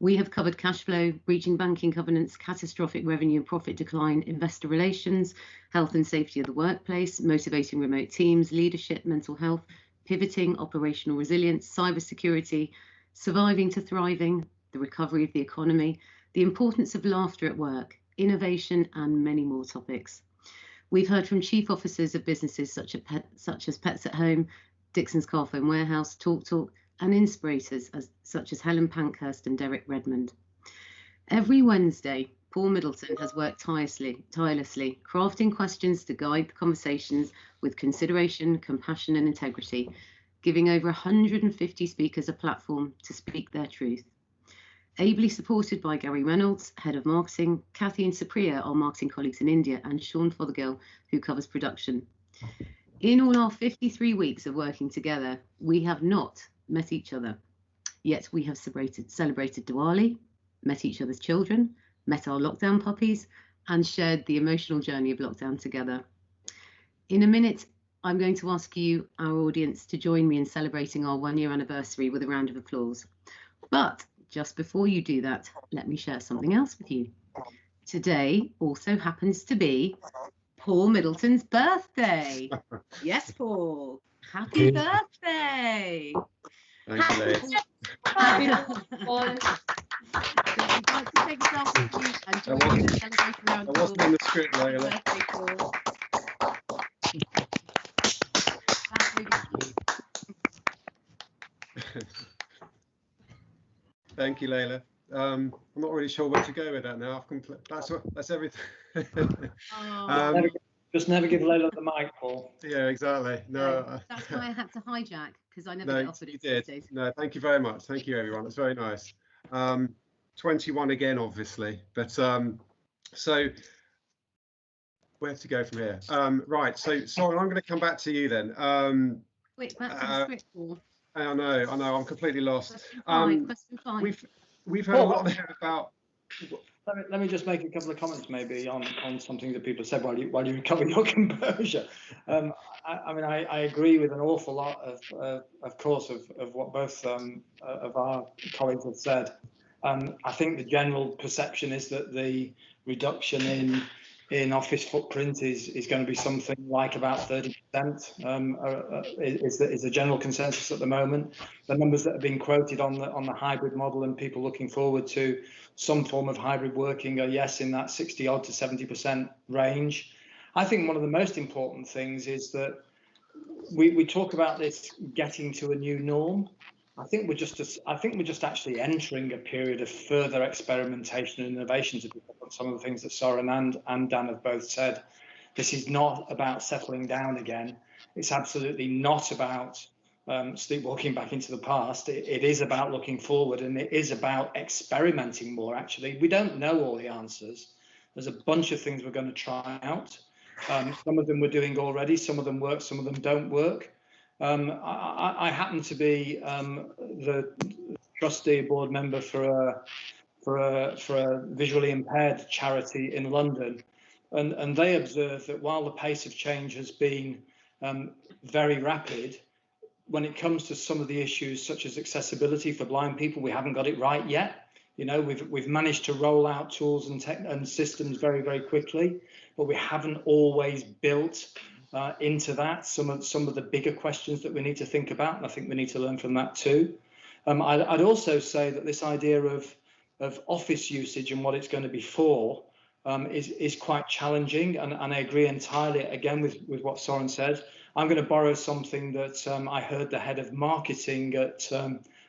We have covered cash flow, breaching banking covenants, catastrophic revenue and profit decline, investor relations, health and safety of the workplace, motivating remote teams, leadership, mental health, pivoting, operational resilience, cybersecurity, surviving to thriving, the recovery of the economy, the importance of laughter at work, innovation, and many more topics. We've heard from chief officers of businesses such as Pets at Home, Dixon's Carphone Warehouse, TalkTalk, and inspirators such as Helen Pankhurst and Derek Redmond. Every Wednesday, Paul Middleton has worked tirelessly, crafting questions to guide the conversations with consideration, compassion, and integrity, giving over 150 speakers a platform to speak their truth. Ably supported by Gary Reynolds, Head of Marketing, Kathy and Supriya, our marketing colleagues in India, and Sean Fothergill, who covers production. In all our 53 weeks of working together, we have not met each other, yet we have celebrated Diwali, met each other's children, met our lockdown puppies, and shared the emotional journey of lockdown together. In a minute, I'm going to ask you, our audience, to join me in celebrating our 1-year anniversary with a round of applause. But just before you do that, let me share something else with you. Today also happens to be Paul Middleton's birthday. Yes, Paul. Happy birthday. Thank you, Leila. That wasn't in the script, Leila. Thank you, Layla. I'm not really sure where to go with that now. That's everything. Just never give Layla the mic, Paul. Yeah, exactly. No, that's why I had to hijack, because I never get offered it. You did. No, thank you very much. Thank you, everyone. That's very nice. 21 again, obviously, but so where to go from here? Right. So, Soren, I'm going to come back to you then. Wait, back to the script, Paul. I know. I'm completely lost. Question five. We've heard a lot there about. Let me just make a couple of comments maybe on something that people said while you recover your composure. I agree with an awful lot of course of what both of our colleagues have said. I think the general perception is that the reduction in office footprint is going to be something like about 30%. Is the general consensus at the moment. The numbers that have been quoted on the hybrid model and people looking forward to some form of hybrid working are, yes, in that 60 odd to 70% range. I think one of the most important things is that we talk about this getting to a new norm. I think we're just actually entering a period of further experimentation and innovation, to pick up on some of the things that Soren and Dan have both said. This is not about settling down again. It's absolutely not about sleepwalking back into the past. It is about looking forward, and it is about experimenting more, actually. We don't know all the answers. There's a bunch of things we're going to try out. Some of them we're doing already. Some of them work, some of them don't work. I happen to be the trustee board member for a visually impaired charity in London, and they observe that while the pace of change has been very rapid, when it comes to some of the issues such as accessibility for blind people, we haven't got it right yet. You know, we've managed to roll out tools and systems very, very quickly, but we haven't always built into that some of the bigger questions that we need to think about, and I think we need to learn from that too. I'd also say that this idea of office usage and what it's going to be for is quite challenging, and I agree entirely again with what Soren said. I'm going to borrow something that I heard the head of marketing at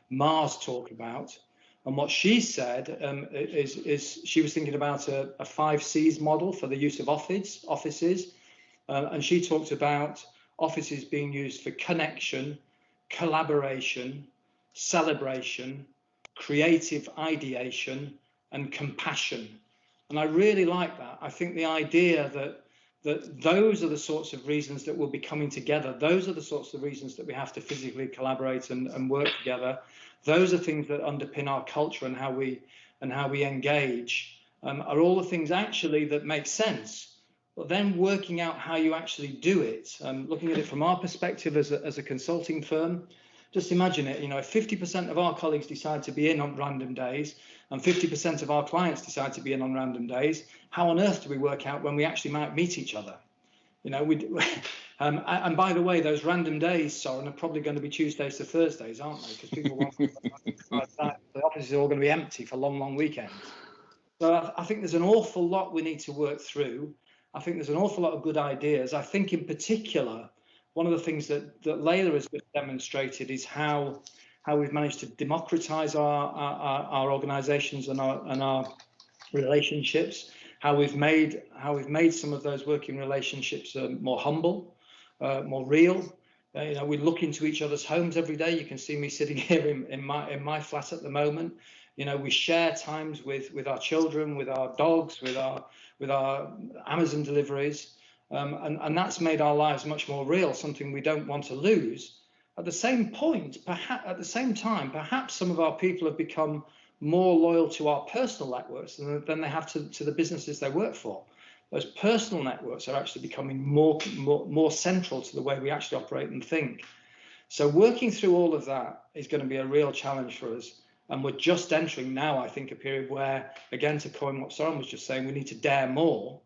Mars talk about, and what she said is she was thinking about a 5 C's model for the use of offices. And she talked about offices being used for connection, collaboration, celebration, creative ideation, and compassion. And I really like that. I think the idea that those are the sorts of reasons that we'll be coming together. Those are the sorts of reasons that we have to physically collaborate and work together. Those are things that underpin our culture and how we engage. Are all the things actually that make sense. But then working out how you actually do it, looking at it from our perspective as a consulting firm, just imagine it, you know, if 50% of our colleagues decide to be in on random days and 50% of our clients decide to be in on random days, how on earth do we work out when we actually might meet each other? You know, and by the way, those random days, Soren, are probably going to be Tuesdays to Thursdays, aren't they? Because people want the offices are all going to be empty for long, long weekends. So I think there's an awful lot we need to work through. I think there's an awful lot of good ideas. I think in particular, one of the things that Layla has demonstrated is how we've managed to democratize our organizations and our relationships, how we've made some of those working relationships more humble, more real. You know, we look into each other's homes every day. You can see me sitting here in my flat at the moment. You know, we share times with our children, with our dogs, with our Amazon deliveries, and that's made our lives much more real, something we don't want to lose. At the same time, perhaps some of our people have become more loyal to our personal networks than they have to the businesses they work for. Those personal networks are actually becoming more central to the way we actually operate and think. So working through all of that is going to be a real challenge for us. And we're just entering now, I think, a period where, again, to coin what Soren was just saying, we need to dare more,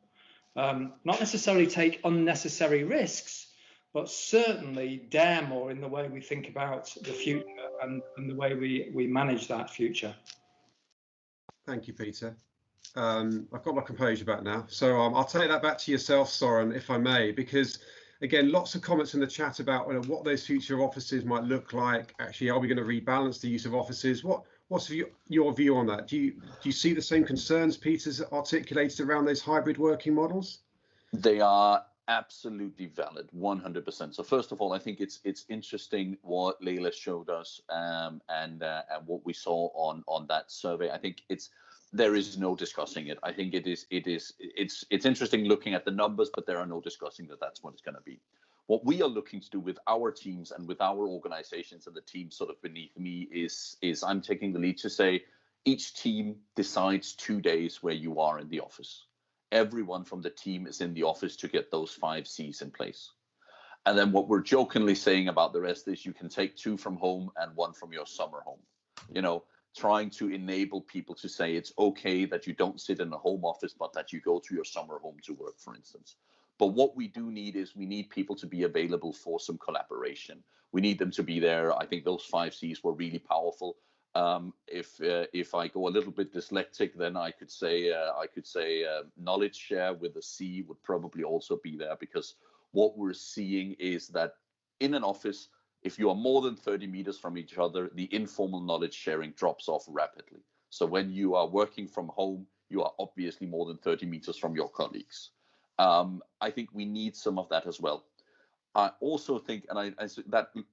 not necessarily take unnecessary risks, but certainly dare more in the way we think about the future and the way we manage that future. Thank you, Peter. I've got my composure back now. So I'll take that back to yourself, Soren, if I may, because, again, lots of comments in the chat about what those future offices might look like. Actually, are we going to rebalance the use of offices? What What's your view on that? Do you see the same concerns Peter's articulated around those hybrid working models? They are absolutely valid, 100%. So first of all, I think it's interesting what Layla showed us, and what we saw on that survey. I think there is no discussing it. I think it's interesting looking at the numbers, but there are no discussing that that's what it's going to be. What we are looking to do with our teams and with our organizations and the team sort of beneath me is I'm taking the lead to say each team decides 2 days where you are in the office. Everyone from the team is in the office to get those 5 C's in place. And then what we're jokingly saying about the rest is you can take 2 from home and 1 from your summer home. Trying to enable people to say it's okay that you don't sit in a home office, but that you go to your summer home to work, for instance. But what we do need is we need people to be available for some collaboration. We need them to be there. I think those 5 C's were really powerful. If I go a little bit dyslexic, then I could say knowledge share with a C would probably also be there, because what we're seeing is that in an office, if you are more than 30 meters from each other, the informal knowledge sharing drops off rapidly. So when you are working from home, you are obviously more than 30 meters from your colleagues. I think we need some of that as well. I also think, and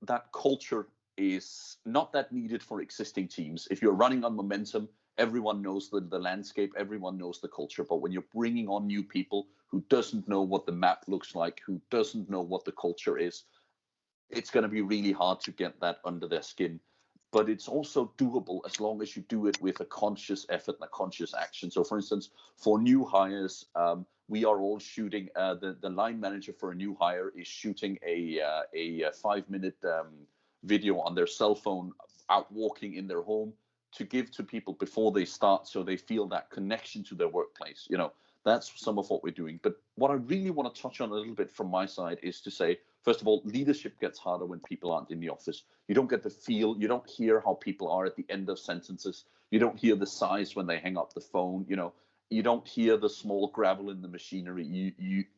that culture is not that needed for existing teams. If you're running on momentum, everyone knows the landscape, everyone knows the culture. But when you're bringing on new people who doesn't know what the map looks like, who doesn't know what the culture is, it's going to be really hard to get that under their skin. But it's also doable as long as you do it with a conscious effort and a conscious action. So for instance, for new hires, we are all shooting, the line manager for a new hire is shooting a 5-minute video on their cell phone out walking in their home to give to people before they start, so they feel that connection to their workplace. That's some of what we're doing. But what I really want to touch on a little bit from my side is to say, first of all, leadership gets harder when people aren't in the office. You don't get the feel, you don't hear how people are at the end of sentences. You don't hear the sighs when they hang up the phone. You don't hear the small gravel in the machinery.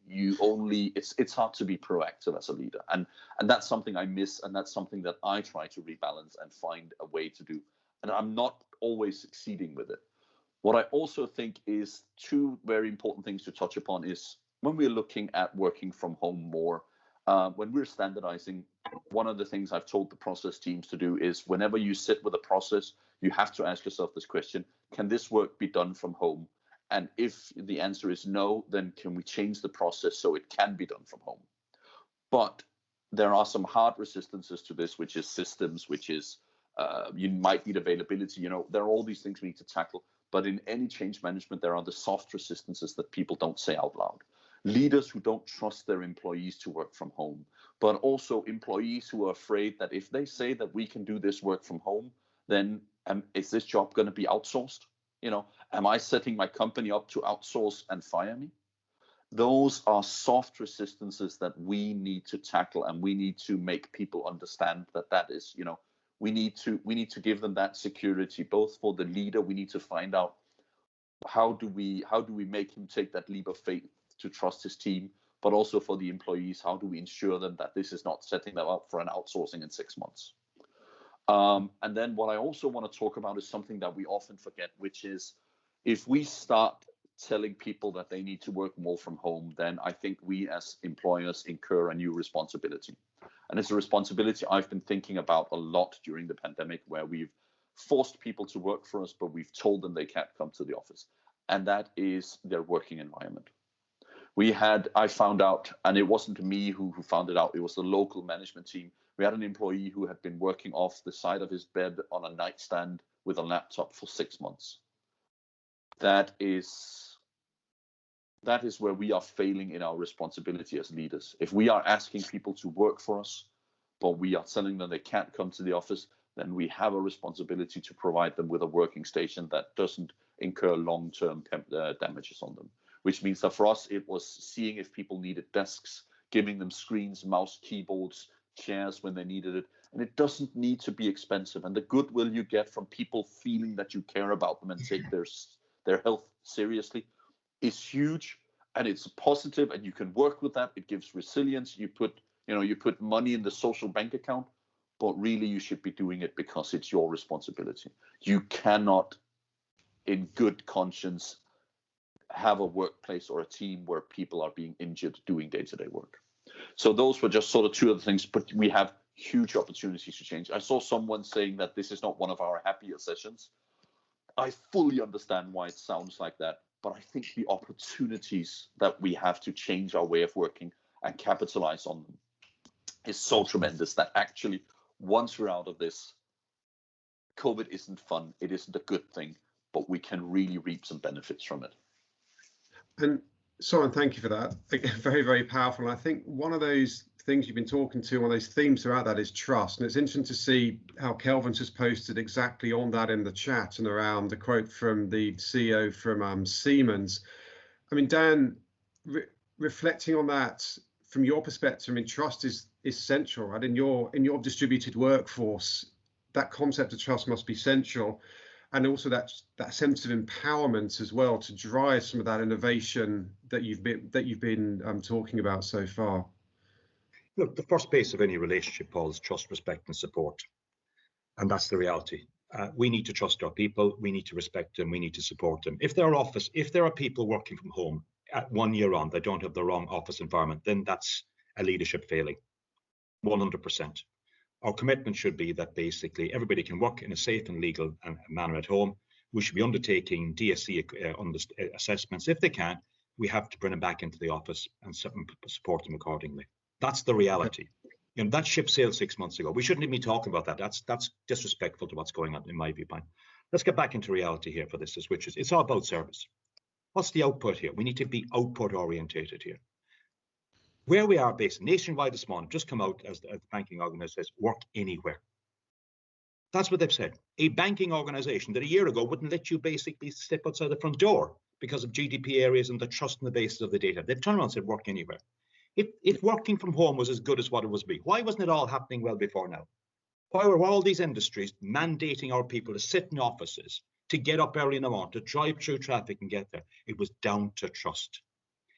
You only, it's hard to be proactive as a leader. And that's something I miss, and that's something that I try to rebalance and find a way to do. And I'm not always succeeding with it. What I also think is 2 very important things to touch upon is when we're looking at working from home more, when we're standardizing, one of the things I've told the process teams to do is whenever you sit with a process, you have to ask yourself this question: can this work be done from home? And if the answer is no, then can we change the process so it can be done from home? But there are some hard resistances to this, which is systems, which is you might need availability. There are all these things we need to tackle. But in any change management, there are the soft resistances that people don't say out loud. Leaders who don't trust their employees to work from home, but also employees who are afraid that if they say that we can do this work from home, then is this job going to be outsourced? Am I setting my company up to outsource and fire me? Those are soft resistances that we need to tackle, and we need to make people understand that is, we need to give them that security, both for the leader. We need to find out how do we make him take that leap of faith to trust his team, but also for the employees, how do we ensure them that this is not setting them up for an outsourcing in 6 months? And then what I also want to talk about is something that we often forget, which is if we start telling people that they need to work more from home, then I think we as employers incur a new responsibility. And it's a responsibility I've been thinking about a lot during the pandemic, where we've forced people to work for us, but we've told them they can't come to the office. And that is their working environment. I found out, and it wasn't me who found it out, it was the local management team. We had an employee who had been working off the side of his bed on a nightstand with a laptop for 6 months. That is where we are failing in our responsibility as leaders. If we are asking people to work for us, but we are telling them they can't come to the office, then we have a responsibility to provide them with a working station that doesn't incur long-term damages on them. Which means that for us, it was seeing if people needed desks, giving them screens, mouse, keyboards, chairs when they needed it. And it doesn't need to be expensive. And the goodwill you get from people feeling that you care about them and take their health seriously is huge. And it's positive, and you can work with that. It gives resilience. You put money in the social bank account. but really you should be doing it because it's your responsibility. You cannot, in good conscience, have a workplace or a team where people are being injured doing day-to-day work. So those were just sort of two other things, but we have huge opportunities to change. I saw someone saying that this is not one of our happier sessions. I fully understand why it sounds like that, but I think the opportunities that we have to change our way of working and capitalize on them is so tremendous that actually, once we're out of this, COVID isn't fun, it isn't a good thing, but we can really reap some benefits from it. And Soren, thank you for that. Very, very powerful. And I think one of those things you've been talking to, one of those themes throughout that is trust. And it's interesting to see how Kelvin's just posted exactly on that in the chat and around the quote from the CEO from Siemens. I mean, Dan, reflecting on that from your perspective, I mean, trust is central, right? In your distributed workforce, that concept of trust must be central. And also that sense of empowerment as well to drive some of that innovation that you've been talking about so far. Look, the first base of any relationship, Paul, is trust, respect, and support, and that's the reality. We need to trust our people. We need to respect them. We need to support them. If there are people working from home at 1 year on, they don't have the wrong office environment, then that's a leadership failing, 100%. Our commitment should be that basically everybody can work in a safe and legal manner at home. We should be undertaking DSC assessments. If they can, we have to bring them back into the office and support them accordingly. That's the reality. You know, that ship sailed 6 months ago. We shouldn't even be talking about that. That's disrespectful to what's going on, in my viewpoint. Let's get back into reality here for this, which is it's all about service. What's the output here? We need to be output orientated here. Where we are based nationwide this morning, just come out as the banking organization says, work anywhere. That's what they've said. A banking organization that a year ago wouldn't let you basically step outside the front door because of GDP areas and the trust and the basis of the data. They've turned around and said work anywhere. If working from home was as good as what it was be, why wasn't it all happening well before now? Why were all these industries mandating our people to sit in offices, to get up early in the morning, to drive through traffic and get there? It was down to trust.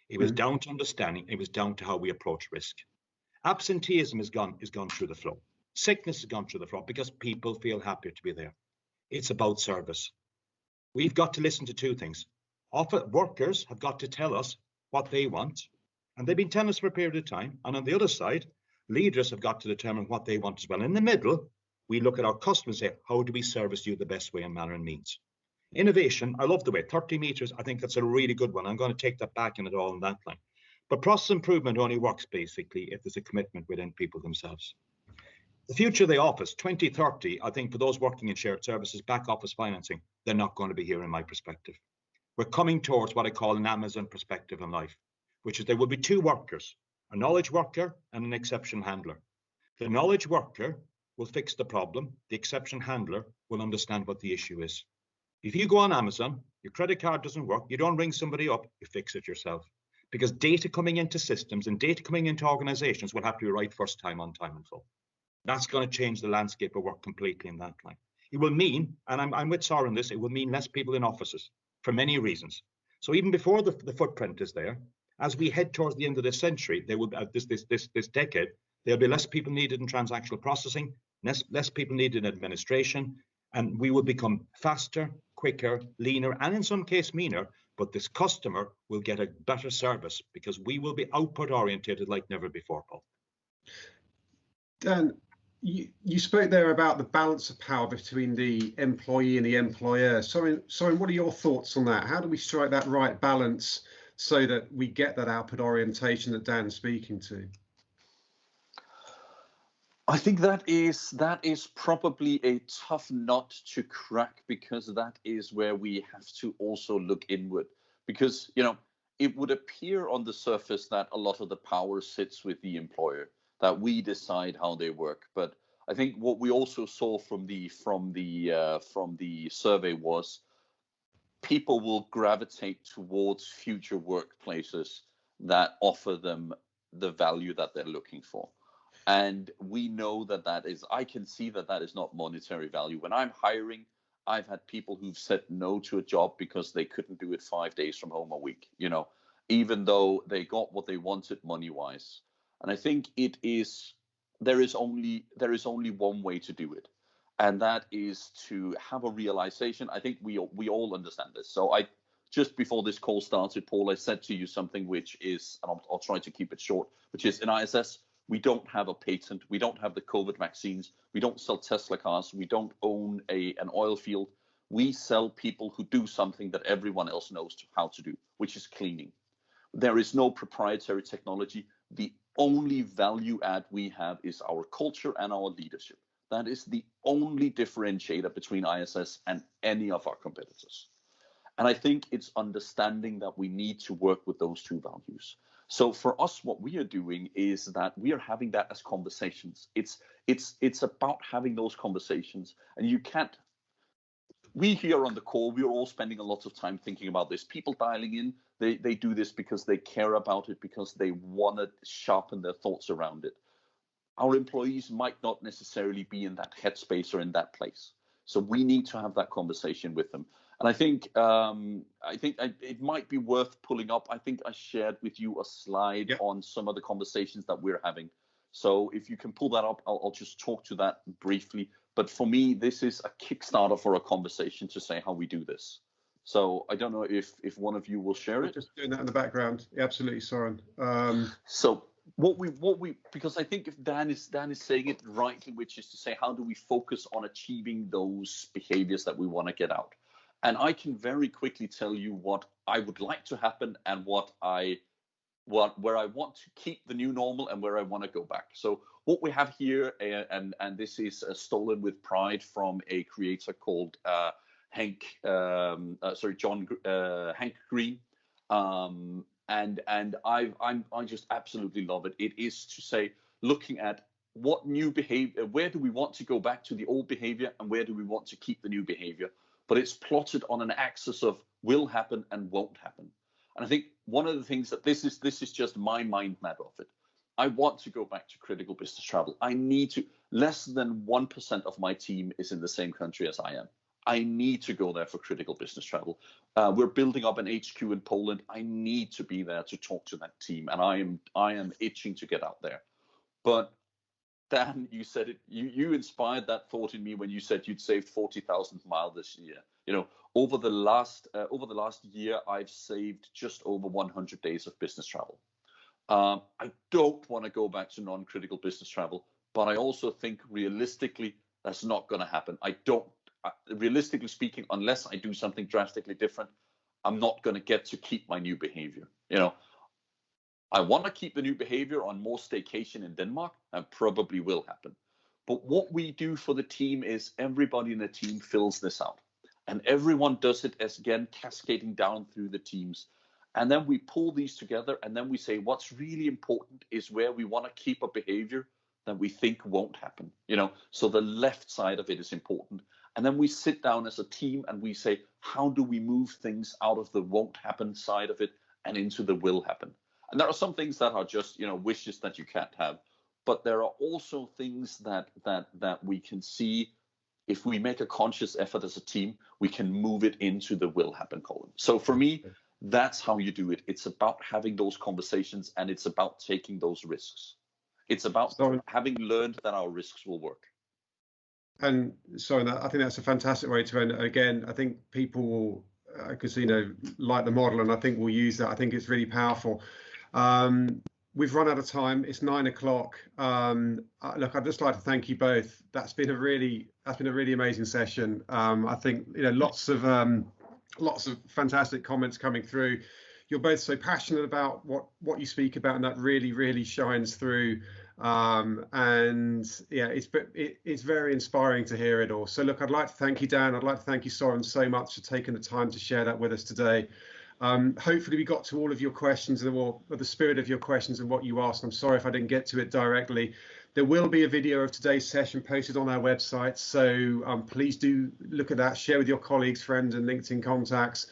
It was down to understanding. It was down to how we approach risk. Absenteeism is gone through the floor. Sickness has gone through the floor because people feel happier to be there. It's about service. We've got to listen to two things. Workers have got to tell us what they want, and they've been telling us for a period of time. And on the other side, leaders have got to determine what they want as well. In the middle, we look at our customers and say, how do we service you the best way and manner and means? Innovation, I love the way 30 meters, I think that's a really good one. I'm going to take that back in it all in that line. But process improvement only works basically if there's a commitment within people themselves. The future of the office, 2030, I think for those working in shared services, back office financing, they're not going to be here in my perspective. We're coming towards what I call an Amazon perspective in life, which is there will be two workers, a knowledge worker and an exception handler. The knowledge worker will fix the problem. The exception handler will understand what the issue is. If you go on Amazon, your credit card doesn't work, you don't ring somebody up, you fix it yourself. Because data coming into systems and data coming into organizations will have to be right first time, on time and full. That's going to change the landscape of work completely in that line. It will mean, and I'm with Soren on this, it will mean less people in offices for many reasons. So even before the footprint is there, as we head towards the end of this century, there will this decade, there'll be less people needed in transactional processing, less people needed in administration, and we will become faster, quicker, leaner, and in some case meaner, but this customer will get a better service because we will be output oriented like never before, Paul. Dan, you spoke there about the balance of power between the employee and the employer. Soren, what are your thoughts on that? How do we strike that right balance so that we get that output orientation that Dan's speaking to? I think that is probably a tough nut to crack, because that is where we have to also look inward, because, you know, it would appear on the surface that a lot of the power sits with the employer, that we decide how they work. But I think what we also saw from the survey was people will gravitate towards future workplaces that offer them the value that they're looking for. And we know that is, I can see that is not monetary value. When I'm hiring, I've had people who've said no to a job because they couldn't do it 5 days from home a week, you know, even though they got what they wanted money-wise. And I think it is there is only one way to do it, and that is to have a realization. I think we all understand this. So I just before this call started, Paul, I said to you something which is, and I'll try to keep it short, which is in ISS, we don't have a patent, we don't have the COVID vaccines, we don't sell Tesla cars, we don't own an oil field. We sell people who do something that everyone else knows how to do, which is cleaning. There is no proprietary technology. The only value add we have is our culture and our leadership. That is the only differentiator between ISS and any of our competitors. And I think it's understanding that we need to work with those two values. So for us, what we are doing is that we are having that as conversations. It's about having those conversations, and you can't. We here on the call, we are all spending a lot of time thinking about this. People dialing in, they do this because they care about it, because they want to sharpen their thoughts around it. Our employees might not necessarily be in that headspace or in that place. So we need to have that conversation with them. And I think it might be worth pulling up. I think I shared with you a slide on some of the conversations that we're having. So if you can pull that up, I'll just talk to that briefly. But for me, this is a Kickstarter for a conversation to say how we do this. So I don't know if one of you will share it. Just doing that in the background. Yeah, absolutely, Soren. So what we because I think if Dan is saying it rightly, which is to say, how do we focus on achieving those behaviors that we want to get out? And I can very quickly tell you what I would like to happen and where I want to keep the new normal and where I want to go back. So what we have here, and this is stolen with pride from a creator called Hank Green, and I just absolutely love it. It is to say, looking at what new behavior, where do we want to go back to the old behavior, and where do we want to keep the new behavior? But it's plotted on an axis of will happen and won't happen. And I think one of the things that this is just my mind map of it. I want to go back to critical business travel. I need to. Less than 1% of my team is in the same country as I am. I need to go there for critical business travel. We're building up an HQ in Poland. I need to be there to talk to that team, and I am itching to get out there. But Dan, you said it. You inspired that thought in me when you said you'd saved 40,000 miles this year. You know, over the last year, I've saved just over 100 days of business travel. I don't want to go back to non-critical business travel, but I also think realistically that's not going to happen. Realistically speaking, unless I do something drastically different, I'm not going to get to keep my new behavior. You know, I want to keep the new behavior on more staycation in Denmark, and probably will happen. But what we do for the team is everybody in the team fills this out, and everyone does it as, again, cascading down through the teams. And then we pull these together, and then we say what's really important is where we want to keep a behavior that we think won't happen. You know, so the left side of it is important. And then we sit down as a team and we say, how do we move things out of the won't happen side of it and into the will happen? And there are some things that are just, you know, wishes that you can't have. But there are also things that we can see, if we make a conscious effort as a team, we can move it into the will happen column. So for me, that's how you do it. It's about having those conversations, and it's about taking those risks. It's about having learned that our risks will work. And so I think that's a fantastic way to end it. Again, I think people will, because, you know, like the model, and I think we'll use that. I think it's really powerful. We've run out of time. It's 9 o'clock. Look, I'd just like to thank you both. That's been a really amazing session. I think, you know, lots of fantastic comments coming through. You're both so passionate about what you speak about, and that really shines through. And yeah, it's very inspiring to hear it all. So look, I'd like to thank you, Dan. I'd like to thank you, Soren, so much for taking the time to share that with us today. Hopefully we got to all of your questions, or the spirit of your questions and what you asked. I'm sorry if I didn't get to it directly. There will be a video of today's session posted on our website, so please do look at that, share with your colleagues, friends and LinkedIn contacts.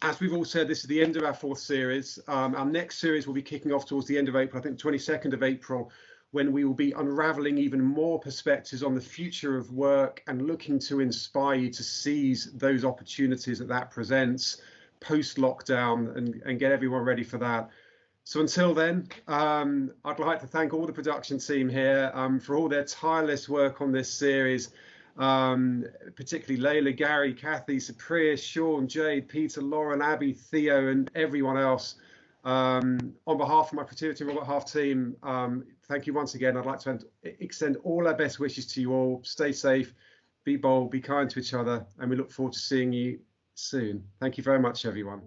As we've all said, this is the end of our 4th series. Our next series will be kicking off towards the end of April, I think 22nd of April, when we will be unraveling even more perspectives on the future of work and looking to inspire you to seize those opportunities that presents post-lockdown and get everyone ready for that. So until then, I'd like to thank all the production team here for all their tireless work on this series, particularly Layla, Gary, Kathy, Supriya, Sean, Jade, Peter, Lauren, Abby, Theo, and everyone else. On behalf of my Protiviti Robert Half team, thank you once again. I'd like to extend all our best wishes to you all. Stay safe, be bold, be kind to each other, and we look forward to seeing you soon. Thank you very much, everyone.